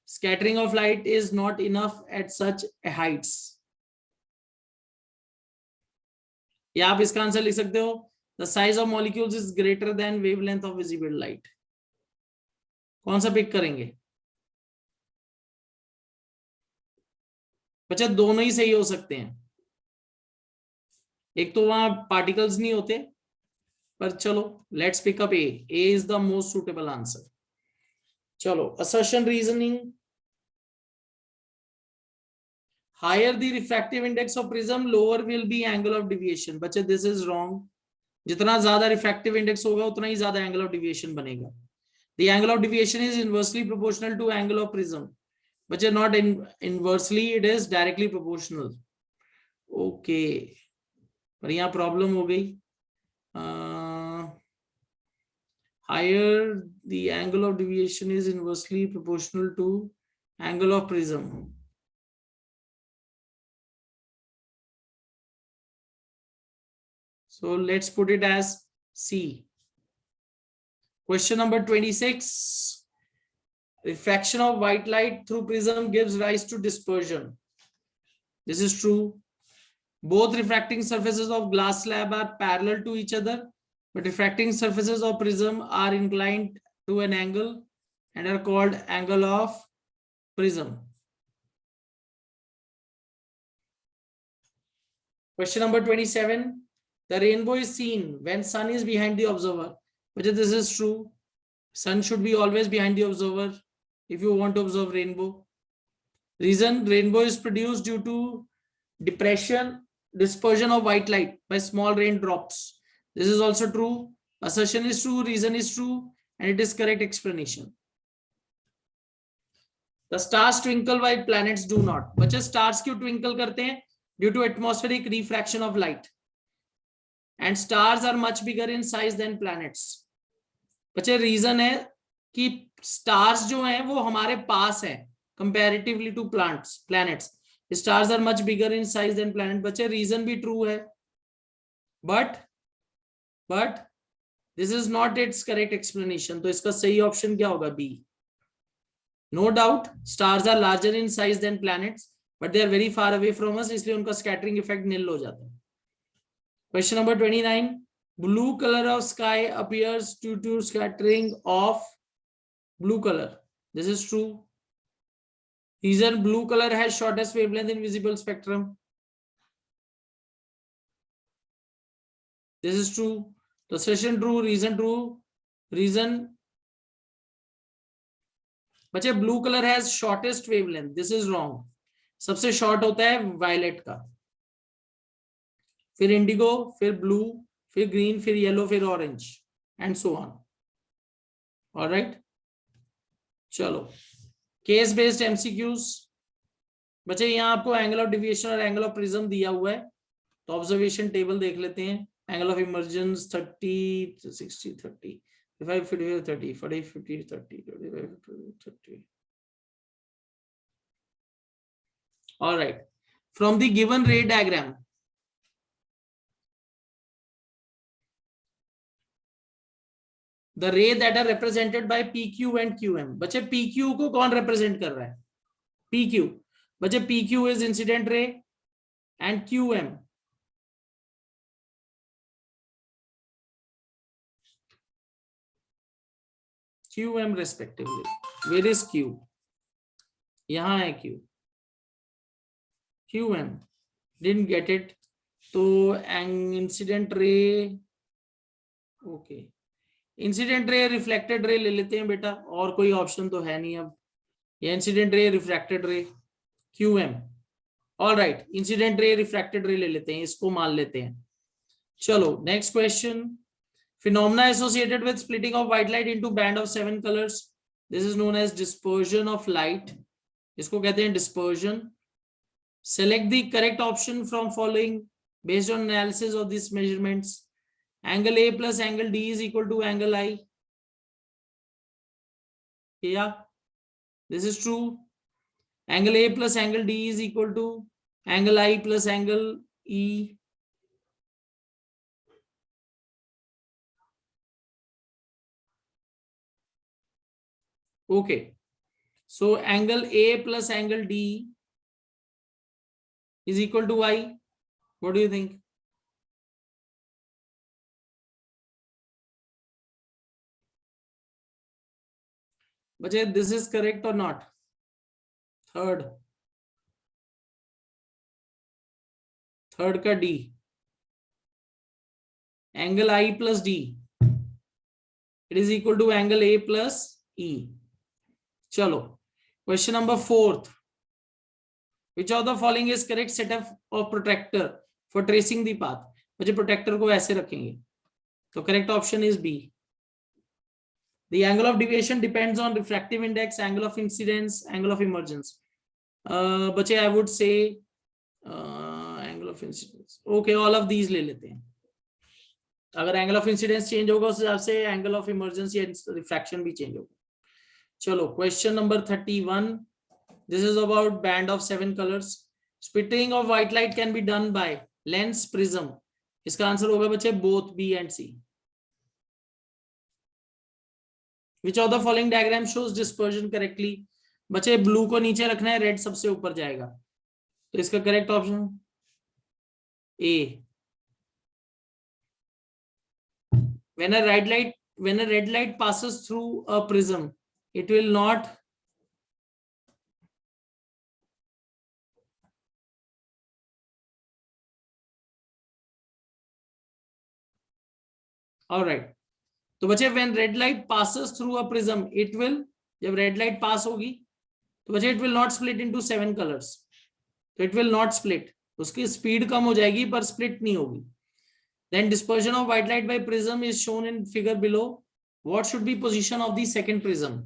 Scattering of light is not enough at such heights. या आप इसका answer लिख सकते हो, the size of molecules is greater than wavelength of visible light. कौन सा पिक करेंगे? बच्चा दोनों ही सही हो सकते हैं, एक तो वहां पार्टिकल्स नहीं होते, पर चलो let's pick up A is the most suitable answer. चलो assertion reasoning, higher the refractive index of prism lower will be angle of deviation। बच्चे this is wrong, जितना ज्यादा refractive index होगा उतना ही ज्यादा angle of deviation बनेगा। The angle of deviation is inversely proportional to angle of prism। बच्चे not inversely, it is directly proportional। okay, पर यहाँ प्रॉब्लम हो गई। Higher the angle of deviation is inversely proportional to angle of prism। So let's put it as C। Question number 26. Refraction of white light through prism gives rise to dispersion। This is true। Both refracting surfaces of glass slab are parallel to each other, but refracting surfaces of prism are inclined to an angle and are called angle of prism। Question number 27. The rainbow is seen when sun is behind the observer। But this is true, sun should be always behind the observer if you want to observe rainbow। Reason, rainbow is produced due to dispersion of white light by small raindrops। This is also true, assertion is true, reason is true, and it is correct explanation। The stars twinkle while planets do not। बच्चे stars क्यों twinkle करते हैं? Due to atmospheric refraction of light, and stars are much bigger in size than planets। बच्चे reason है कि stars जो हैं वो हमारे पास हैं comparatively to planets। stars are much bigger in size than planet। बच्चे रीजन भी ट्रू है, but this is not its correct explanation। तो इसका सही ऑप्शन क्या होगा? B. No doubt stars are larger in size than planets, but they are very far away from us, इसलिए उनका scattering effect nil हो जाता है। Question number 29. Blue color of sky appears due to scattering of blue color। This is true। Reason, blue color has shortest wavelength in visible spectrum। This is true। तो assertion true, reason true, reason। बच्चे blue colour has shortest wavelength. This is wrong, सबसे short होता है violet का, फिर Indigo, फिर blue, फिर green, फिर येलो, फिर orange and so on. Alright, चलो केस बेस्ड एमसीक्यूज। बच्चे यहाँ आपको एंगल ऑफ डिविएशन और एंगल ऑफ प्रिज्म दिया हुआ है, तो ऑब्जर्वेशन टेबल देख लेते हैं। Angle of emergence 30, 60, 30, 55, 55, 30, 40, 50, 30, 25, 30। All right, from the given ray diagram, the ray that are represented by PQ and QM। बच्चे PQ को कौन represent कर रहा है? PQ। बच्चे PQ is incident ray and QM respectively। Where is Q? यहाँ है Q। QM didn't get it, तो incident ray, okay, incident ray reflected ray ले लेते हैं बेटा, और कोई ऑप्शन तो है नहीं अब। ये incident ray, refracted ray, QM। All right, incident ray refracted ray ले लेते हैं, इसको मान लेते हैं। चलो next question. Phenomena associated with splitting of white light into band of 7 colours. This is known as dispersion of light. इसको कहते हैं dispersion. Select the correct option from following based on analysis of these measurements। Angle A plus angle D is equal to angle I। Yeah, this is true। Angle A plus angle D is equal to angle I plus angle E। Okay, so angle A plus angle D is equal to I। What do you think? बच्चे this is correct और not? Third का D, angle I plus D it is equal to angle A plus E. चलो question number 4th, which of the following is correct setup of protractor for tracing the path? बच्चे protector को ऐसे रखेंगे तो correct option is B. The angle of deviation depends on refractive index, angle of incidence, angle of emergence. बच्चे I would say angle of incidence. Okay, all of these ले लेते हैं। अगर एंगल ऑफ इंसिडेंस चेंज होगा उस हिसाब से angle of emergency या रिफ्रैक्शन भी चेंज होगा। चलो question number 31, this is about band of 7 colours. Splitting of white light can be done by lens, prism. इसका आंसर होगा बच्चे both B and C. Which of the following diagram shows dispersion correctly? बच्चे blue को नीचे रखना है, red सबसे ऊपर जाएगा, तो इसका correct option A. When a red light passes through a prism, it will not all right, तो बच्चे when red light passes through a prism, it will, जब red light pass होगी तो बच्चे it will not split into 7 colors, तो it will not split, उसकी speed कम हो जाएगी पर स्प्लिट नहीं होगी। Then dispersion of white light by prism is shown in figure below. What should be position of the second prism?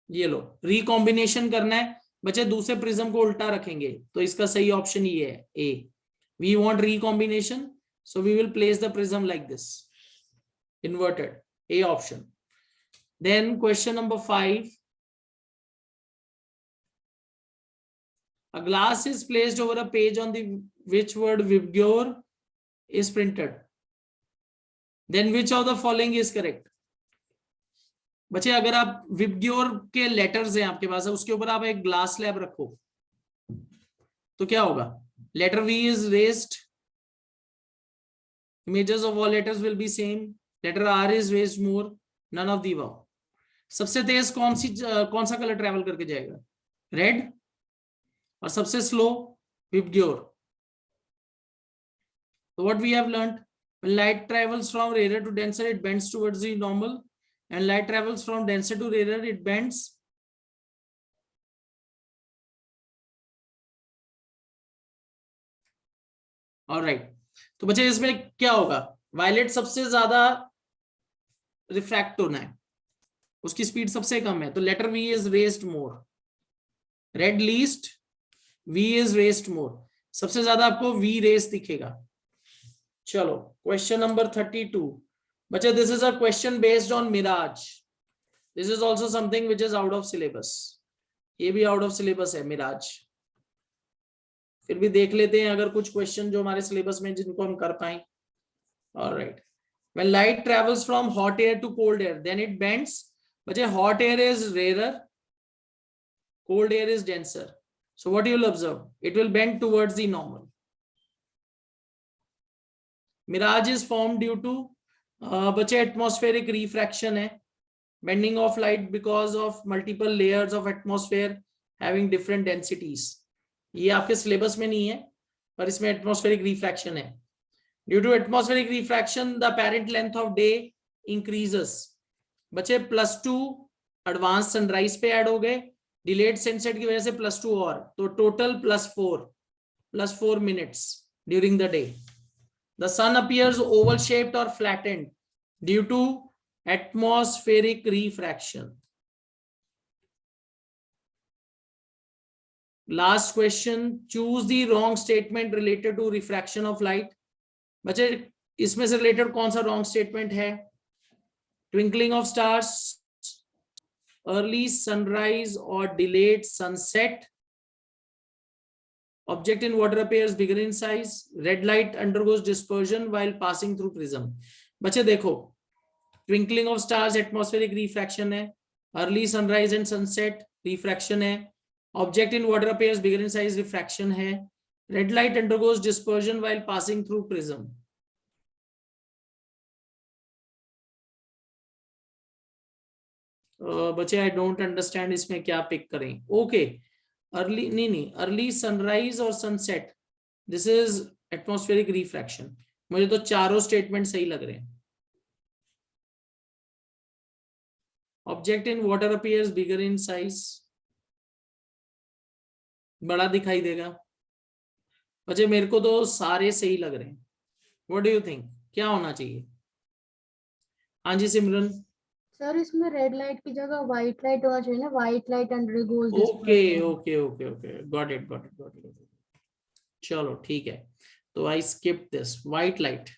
ये लो, recombination करना है बच्चे, दूसरे प्रिज्म को उल्टा रखेंगे, तो इसका सही ऑप्शन ये है ए। We want recombination, so we will place the prism like this, inverted, A option. Then question number 5. A glass is placed over a page on the which word Vibgyor is printed. Then which of the following is correct? बच्चे अगर आप VIBGYOR के letters हैं आपके पास, उसके ऊपर आप एक ग्लास स्लैब रखो तो क्या होगा? Letter V is raised, images of all letters will be same, letter R is raised more, none of the above. सबसे तेज कौन सा कलर ट्रेवल करके जाएगा? रेड। और सबसे slow VIBGYOR. So what we have learned, when light travels from rarer to denser, it bends towards the normal, and light travels from denser to rarer, it bends all right। तो बच्चे इसमें क्या होगा? Violet सबसे ज्यादा refract होना है, उसकी स्पीड सबसे कम है, तो letter V is raised more, red least, V is raised more, सबसे ज्यादा आपको V रेस दिखेगा। चलो क्वेश्चन नंबर 32, बच्चे this is a question based on mirage. This is also something which is out of syllabus, ये भी out of syllabus है मिराज। फिर भी देख लेते हैं अगर कुछ क्वेश्चन जो हमारे सिलेबस में जिनको हम कर पाए। Alright, when light travels from hot air to cold air then it bends. बच्चे hot air is rare, cold air is denser, so what you will observe, it will bend towards the normal. Mirage is formed due to बच्चे atmospheric refraction है, bending of light because of multiple layers of atmosphere having different densities. ये आपके syllabus में नहीं है पर इसमें atmospheric refraction है। Due to atmospheric refraction the apparent length of day increases। बच्चे +2 एडवांस सनराइज पे ऐड हो गए, डिलेड सनसेट की वजह से +2 और, तो total +4 minutes during the day. The sun appears oval shaped or flattened due to atmospheric refraction. Last question, choose the wrong statement related to refraction of light. बच्चे इसमें से रिलेटेड कौन सा रॉन्ग स्टेटमेंट है? Twinkling of stars, early sunrise or delayed sunset, object in water appears bigger in size, red light undergoes dispersion while passing through prism. बच्चे देखो, twinkling of stars atmospheric refraction है, early sunrise and sunset refraction है, object in water appears bigger in size refraction है, red light undergoes dispersion while passing through prism. बच्चे I don't understand इसमें क्या pick करें. Okay, early नहीं, early sunrise और sunset, this is atmospheric refraction. मुझे तो चारों स्टेटमेंट सही लग रहे हैं. Object in water appears bigger in size, बड़ा दिखाई देगा. बच्चे मेरे को तो सारे सही लग रहे हैं. व्हाट डू यू थिंक, क्या होना चाहिए? हाँ जी सिमरन. सर इसमें रेड लाइट की जगह व्हाइट लाइट होना चाहिए ना, white light under goes okay okay okay okay, got it got it got it. चलो ठीक है, तो I skip this white light.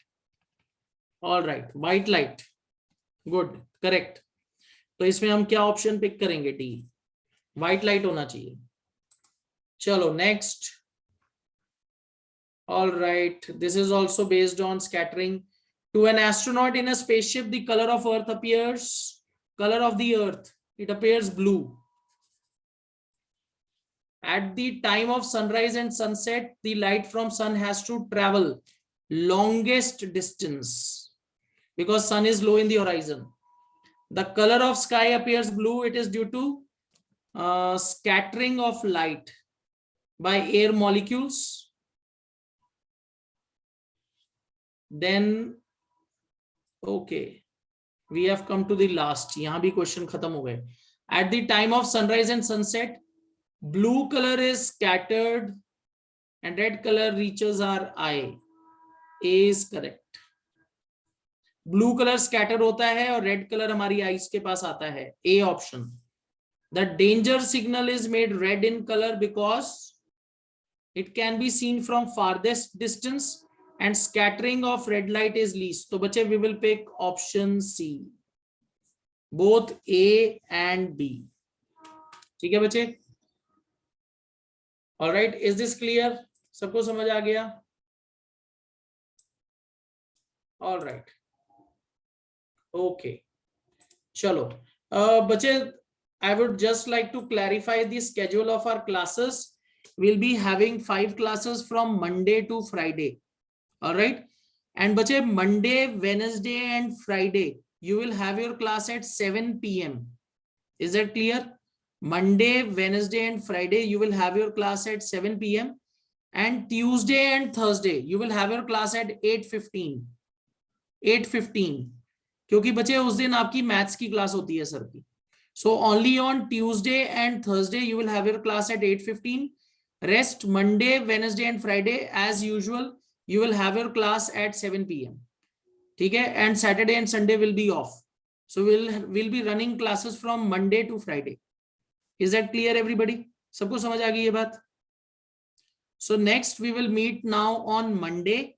All right, white light, good, correct. तो इसमें हम क्या ऑप्शन पिक करेंगे? डी, व्हाइट लाइट होना चाहिए. चलो next. All right, this is also based on scattering. To an astronaut in a spaceship, the color of the earth, it appears blue. At the time of sunrise and sunset, the light from sun has to travel longest distance because sun is low in the horizon. The color of sky appears blue. It is due to scattering of light by air molecules. Then okay, we have come to the last. यहाँ भी question खत्म हो गए. At the time of sunrise and sunset, blue color is scattered and red color reaches our eye. A is correct. Blue color scatter होता है और red color हमारी eyes के पास आता है. A option. The danger signal is made red in color because it can be seen from farthest distance and scattering of red light is least. So बच्चे we will pick option C, both A and B. ठीक है बच्चे? All right, is this clear? सबको समझ आ गया? All right, okay. चलो बच्चे, I would just like to clarify the schedule of our classes. We'll be having 5 classes from Monday to Friday. All right, and bache Monday, Wednesday and Friday you will have your class at 7 p.m. Is that clear? Monday, Wednesday and Friday you will have your class at 7 p.m. and Tuesday and Thursday you will have your class at 8:15. 8:15 क्योंकि बच्चे उस दिन आपकी maths की class होती है sir की. So only on Tuesday and Thursday you will have your class at 8:15. Rest Monday, Wednesday and Friday as usual you will have your class at 7 p.m. ठीक है? And Saturday and Sunday will be off. So we'll be running classes from Monday to Friday. Is that clear everybody? सबको समझ आ गई ये बात? So next we will meet now on Monday.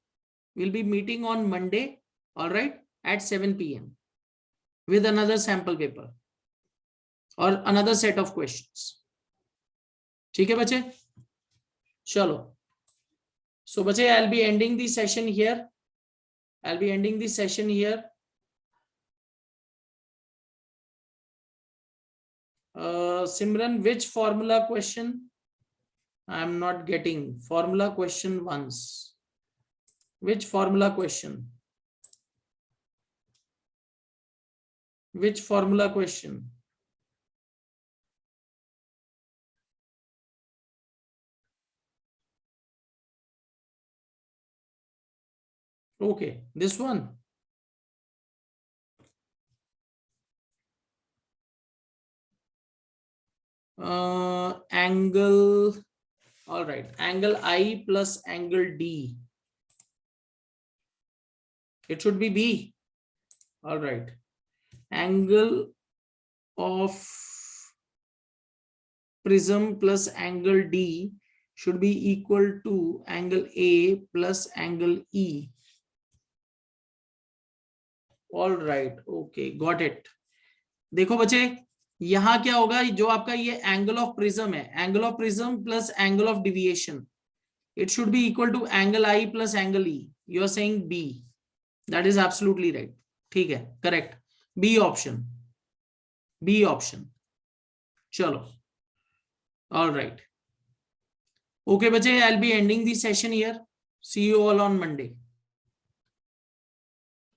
We'll be meeting on Monday, all right, at 7 p.m. with another sample paper or another set of questions. ठीक है बच्चे? चलो. So bache, I'll be ending the session here. Simran, which formula question? I'm not getting formula question once. Which formula question? Which formula question? Okay, this one. Angle, all right, angle I plus angle D. It should be B. All right, angle of prism plus angle D should be equal to angle A plus angle E. All right, okay, got it. देखो बच्चे, यहां क्या होगा, जो आपका ये angle of prism है, angle of prism plus angle of deviation, it should be equal to angle I plus angle E. You are saying B. That is absolutely right. ठीक है, correct. B option, B option. चलो, all right. Okay बच्चे, I will be ending the session here. See you all on Monday.